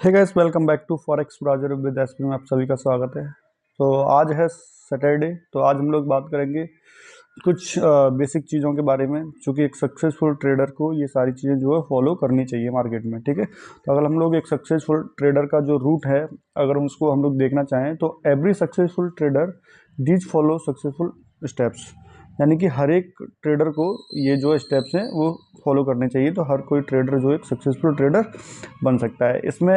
Hey guys, welcome back to forex browser with SP में आप सभी का स्वागत है। तो आज है सैटरडे। तो आज हम लोग बात करेंगे कुछ बेसिक चीज़ों के बारे में, चूँकि एक सक्सेसफुल ट्रेडर को ये सारी चीज़ें जो है फॉलो करनी चाहिए मार्केट में। ठीक है, तो अगर हम लोग एक सक्सेसफुल ट्रेडर का जो रूट है, अगर उसको हम लोग देखना चाहें तो एवरी सक्सेसफुल ट्रेडर डीज फॉलो सक्सेसफुल स्टेप्स, यानी कि हर एक ट्रेडर को ये जो स्टेप्स हैं वो फॉलो करने चाहिए। तो हर कोई ट्रेडर जो एक सक्सेसफुल ट्रेडर बन सकता है। इसमें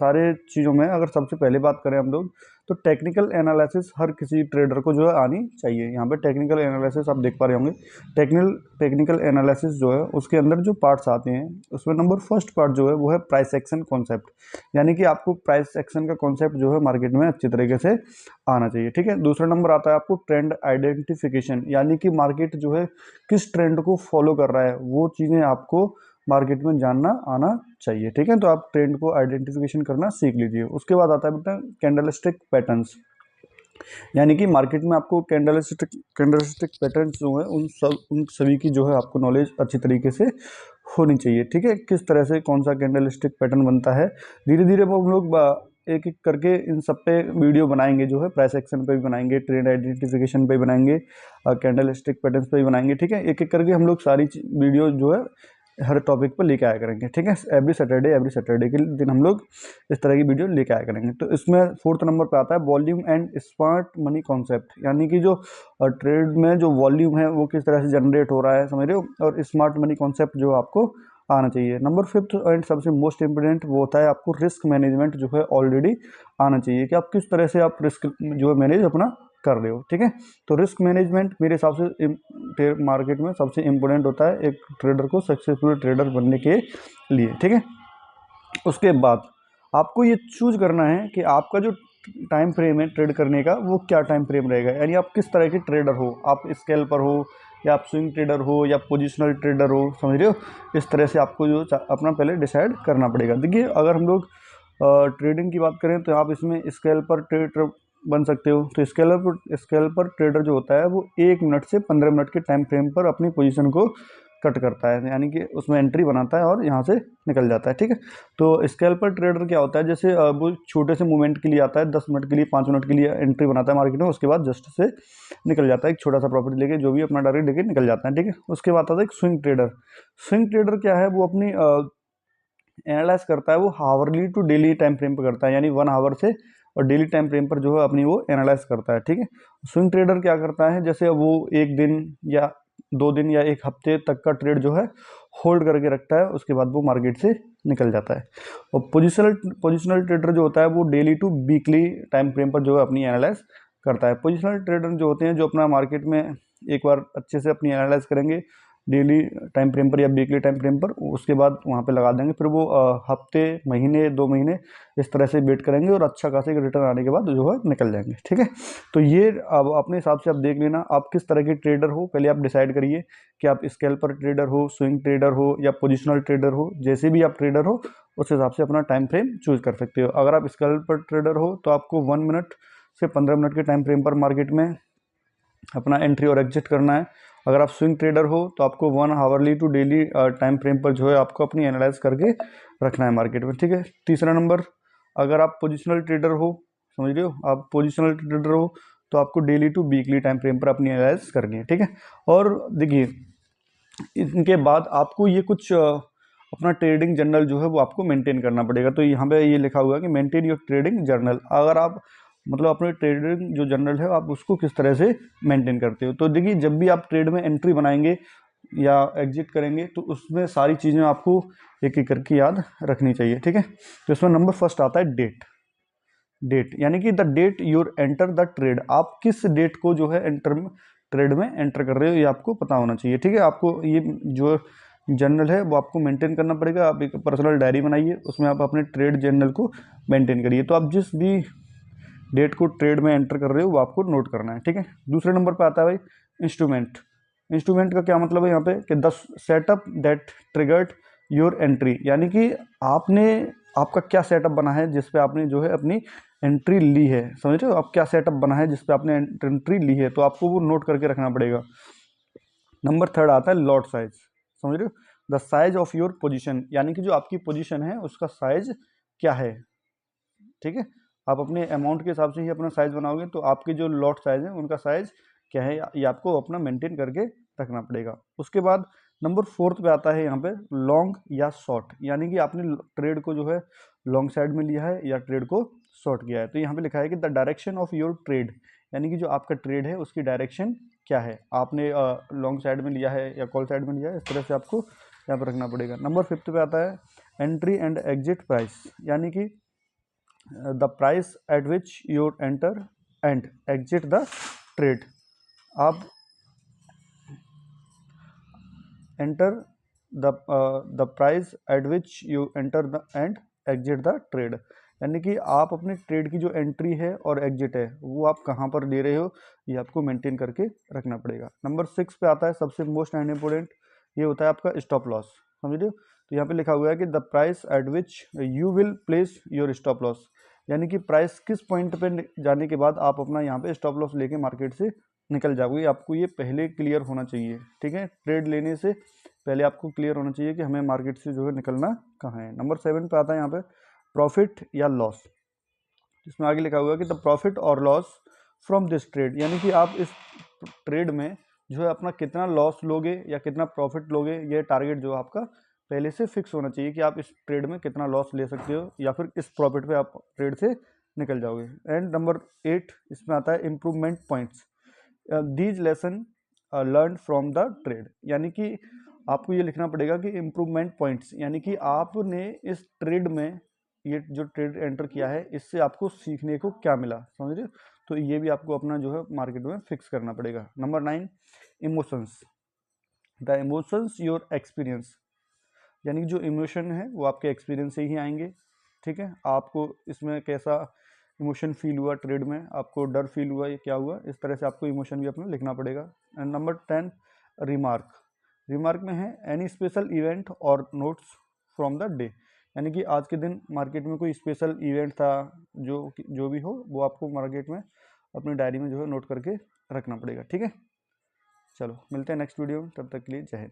सारे चीज़ों में अगर सबसे पहले बात करें हम लोग, तो टेक्निकल एनालिसिस हर किसी ट्रेडर को जो है आनी चाहिए। यहाँ पे टेक्निकल एनालिसिस आप देख पा रहे होंगे। टेक्निकल एनालिसिस जो है उसके अंदर जो पार्ट्स आते हैं, उसमें नंबर फर्स्ट पार्ट जो है वो है प्राइस एक्शन कॉन्सेप्ट, यानी कि आपको प्राइस एक्शन का कॉन्सेप्ट जो है मार्केट में अच्छी तरीके से आना चाहिए। ठीक है, दूसरा नंबर आता है आपको ट्रेंड आइडेंटिफिकेशन, यानी कि मार्केट जो है किस ट्रेंड को फॉलो कर रहा है वो चीज़ें आपको मार्केट में जानना आना चाहिए। ठीक है, तो आप ट्रेंड को आइडेंटिफिकेशन करना सीख लीजिए। उसके बाद आता है बेटा कैंडलस्टिक पैटर्न्स, यानी कि मार्केट में आपको कैंडलस्टिक पैटर्न्स जो है उन सभी की जो है आपको नॉलेज अच्छी तरीके से होनी चाहिए। ठीक है, किस तरह से कौन सा कैंडलस्टिक पैटर्न बनता है, धीरे धीरे वो हम लोग एक एक करके इन सब पे वीडियो बनाएंगे, जो है प्राइस एक्शन पे भी बनाएंगे, ट्रेंड आइडेंटिफिकेशन पे भी बनाएंगे, कैंडलस्टिक पैटर्न्स पे भी बनाएंगे। ठीक है, एक एक करके हम लोग सारी वीडियो जो है हर टॉपिक पर लेके आया करेंगे। ठीक है, एवरी सैटरडे के दिन हम लोग इस तरह की वीडियो लेके आया करेंगे। तो इसमें फोर्थ नंबर पे आता है volume and smart money concept, यानी कि जो ट्रेड में जो वॉल्यूम है वो किस तरह से जनरेट हो रहा है, समझ रहे हो, और स्मार्ट मनी कॉन्सेप्ट जो आपको आना चाहिए। नंबर फिफ्थ एंड सबसे मोस्ट इंपोर्टेंट वो होता है आपको रिस्क मैनेजमेंट, जो है ऑलरेडी आना चाहिए कि आप किस तरह से आप रिस्क जो है मैनेज अपना कर रहे हो। ठीक है, तो रिस्क मैनेजमेंट मेरे हिसाब से मार्केट में सबसे इम्पोर्टेंट होता है एक ट्रेडर को सक्सेसफुल ट्रेडर बनने के लिए। ठीक है, उसके बाद आपको ये चूज करना है कि आपका जो टाइम फ्रेम है ट्रेड करने का वो क्या टाइम फ्रेम रहेगा, यानी आप किस तरह के ट्रेडर हो, आप स्केल्पर हो या आप स्विंग ट्रेडर हो या पोजिशनल ट्रेडर हो, समझ रहे हो। इस तरह से आपको जो अपना पहले डिसाइड करना पड़ेगा। देखिए, अगर हम लोग ट्रेडिंग की बात करें तो आप इसमें स्केल्पर ट्रेडर बन सकते हो। तो स्केल्पर ट्रेडर जो होता है वो 1 मिनट से 15 मिनट के टाइम फ्रेम पर अपनी पोजीशन को कट करता है, यानी कि उसमें एंट्री बनाता है और यहाँ से निकल जाता है। ठीक है, तो स्केल्पर ट्रेडर क्या होता है, जैसे वो छोटे से मूवमेंट के लिए आता है, 10 मिनट के लिए 5 मिनट के लिए एंट्री बनाता है मार्केट में, उसके बाद जस्ट से निकल जाता है, एक छोटा सा प्रॉफिट लेके जो भी अपना टारगेट लेके निकल जाता है। ठीक है, उसके बाद आता है एक स्विंग ट्रेडर। स्विंग ट्रेडर क्या है, वो अपनी एनालाइज करता है, वो hourly to daily time frame पर करता है, यानी 1 आवर से और डेली टाइम फ्रेम पर जो है अपनी वो एनालाइज करता है। ठीक है, स्विंग ट्रेडर क्या करता है, जैसे वो 1 दिन या 2 दिन या 1 हफ्ते तक का ट्रेड जो है होल्ड करके रखता है, उसके बाद वो मार्केट से निकल जाता है। और पोजिशनल ट्रेडर जो होता है वो daily to weekly time frame पर जो है अपनी एनालाइज करता है। पोजिशनल ट्रेडर जो होते हैं जो अपना मार्केट में एक बार अच्छे से अपनी एनालाइज करेंगे डेली टाइम फ्रेम पर या वीकली टाइम फ्रेम पर, उसके बाद वहाँ पे लगा देंगे, फिर वो हफ्ते महीने 2 महीने इस तरह से वेट करेंगे और अच्छा खासा रिटर्न आने के बाद जो है निकल जाएंगे। ठीक है, तो ये अब अपने हिसाब से आप देख लेना आप किस तरह के ट्रेडर हो, पहले आप डिसाइड करिए कि आप स्केल्पर ट्रेडर हो, स्विंग ट्रेडर हो या पोजिशनल ट्रेडर हो। जैसे भी आप ट्रेडर हो उस हिसाब से अपना टाइम फ्रेम चूज कर सकते हो। अगर आप स्केल्पर ट्रेडर हो तो आपको 1 मिनट से 15 मिनट के टाइम फ्रेम पर मार्केट में अपना एंट्री और एग्जिट करना है। अगर आप स्विंग ट्रेडर हो तो आपको 1 hourly to daily time frame पर जो है आपको अपनी एनालाइज करके रखना है मार्केट में। ठीक है, तीसरा नंबर, अगर आप पोजिशनल ट्रेडर हो, समझ रहे हो, आप पोजिशनल ट्रेडर हो तो आपको daily to weekly time frame पर अपनी एनालाइज करनी है। ठीक है, और देखिए इनके बाद आपको ये कुछ अपना ट्रेडिंग जर्नल जो है वो आपको मेंटेन करना पड़ेगा। तो यहाँ पे ये लिखा हुआ है कि मेंटेन योर ट्रेडिंग जर्नल। अगर आप मतलब अपने ट्रेडिंग जो जर्नल है आप उसको किस तरह से मेंटेन करते हो, तो देखिए जब भी आप ट्रेड में एंट्री बनाएंगे या एग्जिट करेंगे तो उसमें सारी चीज़ें आपको एक एक करके याद रखनी चाहिए। ठीक है, तो इसमें नंबर फर्स्ट आता है डेट, यानी कि the date your enter the trade, आप किस डेट को जो है ट्रेड में एंटर कर रहे हो ये आपको पता होना चाहिए। ठीक है, आपको ये जो जर्नल है वो आपको मेंटेन करना पड़ेगा। आप एक पर्सनल डायरी बनाइए, उसमें आप अपने ट्रेड जर्नल को मेंटेन करिए। तो आप जिस भी डेट को ट्रेड में एंटर कर रहे हो वो आपको नोट करना है। ठीक है, दूसरे नंबर पे आता है भाई इंस्ट्रूमेंट का क्या मतलब है यहाँ पे कि the setup that triggered your entry, यानी कि आपका क्या सेटअप बना है जिस पे आपने जो है अपनी एंट्री ली है, समझ रहे हो, आप क्या सेटअप बना है जिस पे आपने एंट्री ली है, तो आपको वो नोट करके रखना पड़ेगा। नंबर थर्ड आता है लॉट साइज, समझ रहे हो, the size of your position, यानी कि जो आपकी पोजीशन है उसका साइज क्या है, ठीक है। आप अपने अमाउंट के हिसाब से ही अपना साइज़ बनाओगे, तो आपके जो लॉट साइज़ हैं उनका साइज़ क्या है ये आपको अपना मेंटेन करके रखना पड़ेगा। उसके बाद नंबर 4 पे आता है यहाँ पे लॉन्ग या शॉर्ट, यानी कि आपने ट्रेड को जो है लॉन्ग साइड में लिया है या ट्रेड को शॉर्ट किया है। तो यहाँ पे लिखा है कि the direction of your trade, यानी कि जो आपका ट्रेड है उसकी डायरेक्शन क्या है, आपने लॉन्ग साइड में लिया है या कॉल साइड में लिया है, इस तरह से आपको यहाँ पर रखना पड़ेगा। नंबर 5 पे आता है एंट्री एंड एग्जिट प्राइस, यानी कि the price at which you enter and exit the trade. आप enter the price at which you enter the and exit the trade, यानी कि आप अपने ट्रेड की जो एंट्री है और एग्जिट है वो आप कहाँ पर ले रहे हो, ये आपको मेंटेन करके रखना पड़ेगा। नंबर 6 पे आता है सबसे मोस्ट एंड इम्पोर्टेंट, ये होता है आपका स्टॉप लॉस, समझ रहे हो। तो यहाँ पे लिखा हुआ है कि the price at which you will place your stop loss, यानी कि प्राइस किस पॉइंट पे जाने के बाद आप अपना यहाँ पे स्टॉप लॉस लेके मार्केट से निकल जाओगे, आपको ये पहले क्लियर होना चाहिए, ठीक है। ट्रेड लेने से पहले आपको क्लियर होना चाहिए कि हमें मार्केट से जो है निकलना कहाँ है। नंबर 7 पे आता है यहाँ पे प्रॉफिट या लॉस, इसमें आगे लिखा हुआ है कि द प्रॉफिट और लॉस फ्रॉम दिस ट्रेड, यानी कि आप इस ट्रेड में जो है अपना कितना लॉस लोगे या कितना प्रॉफिट लोगे, ये टारगेट जो आपका पहले से फिक्स होना चाहिए कि आप इस ट्रेड में कितना लॉस ले सकते हो या फिर इस प्रॉफिट पे आप ट्रेड से निकल जाओगे। एंड नंबर 8 इसमें आता है improvement points, these lesson learn from the trade, यानी कि आपको ये लिखना पड़ेगा कि इम्प्रूवमेंट पॉइंट्स, यानी कि आपने इस ट्रेड में ये जो ट्रेड एंटर किया है इससे आपको सीखने को क्या मिला, समझ रहे हो। तो ये भी आपको अपना जो है मार्केट में फिक्स करना पड़ेगा। Number 9 emotions, the emotions your experience, यानी कि जो इमोशन है वो आपके एक्सपीरियंस से ही आएंगे, ठीक है। आपको इसमें कैसा इमोशन फील हुआ ट्रेड में, आपको डर फील हुआ या क्या हुआ, इस तरह से आपको इमोशन भी अपना लिखना पड़ेगा। एंड नंबर 10 रिमार्क, रिमार्क में है एनी स्पेशल इवेंट और नोट्स फ्रॉम द डे, यानी कि आज के दिन मार्केट में कोई स्पेशल इवेंट था, जो भी हो वो आपको मार्केट में अपनी डायरी में जो है नोट करके रखना पड़ेगा, ठीक है। चलो मिलते हैं नेक्स्ट वीडियो में, तब तक के लिए जय हिंद।